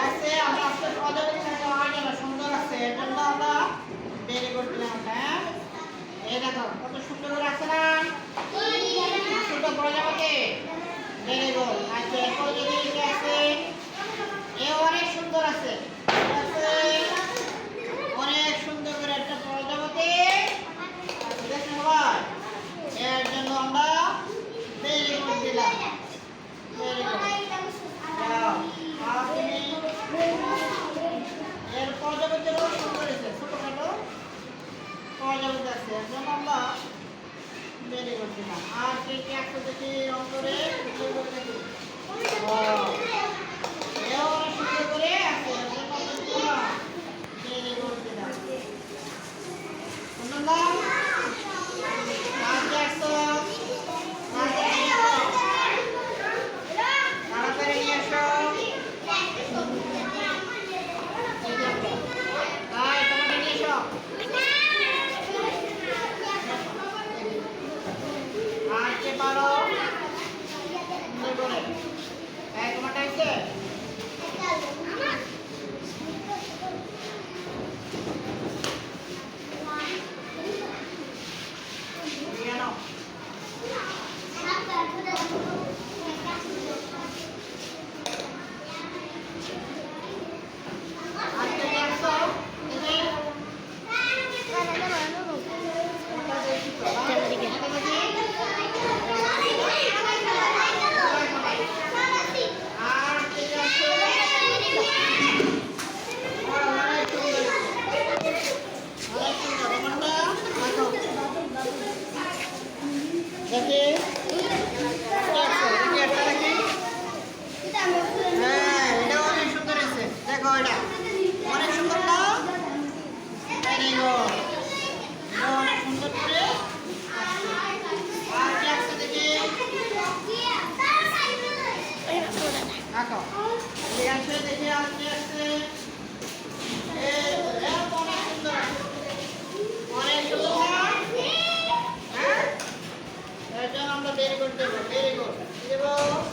আছে আমরা আজকে প্রজাপতি থেকে হয় না সুন্দর আছে এর জন্য আমরা বের করে দিলাম। হ্যাঁ এই দেখো কত সুন্দর করে আছে না ছোট প্রজাপতি ভেরি গুড। আচ্ছা এরপর যদি এটা আছে এ অনেক সুন্দর আছে অনেক সুন্দর করে একটা প্রজাপতি দেখেন সবাই এর জন্য আমরা বের করে দিলাম। Very good. এর প্রজাপতিরও সুন্দর আছে ছোটখাটো প্রজাপতি আছে এর জন্য আমরা বেরি করে দিলাম। আর কে কে একটু দেখি রং করে দেখি এও অনেক সুন্দর করে আছে এর জন্য আমরা বেরি করে দিলাম। শুনলাম আর দেখছো তাড়াতাড়ি নিয়ে আসো। পারো করে তোমারটা আছে দেখি হ্যাঁ এটা অনেক সুন্দর আছে দেখো এটা অনেক সুন্দর না অনেক সুন্দর করে আর কি আছে দেখি দেখো এই আছে দেখি আর কি আছে অনেক সুন্দর আছে অনেক সুন্দর হ্যাঁ এটা আমরা বের করতে দেবো বের করব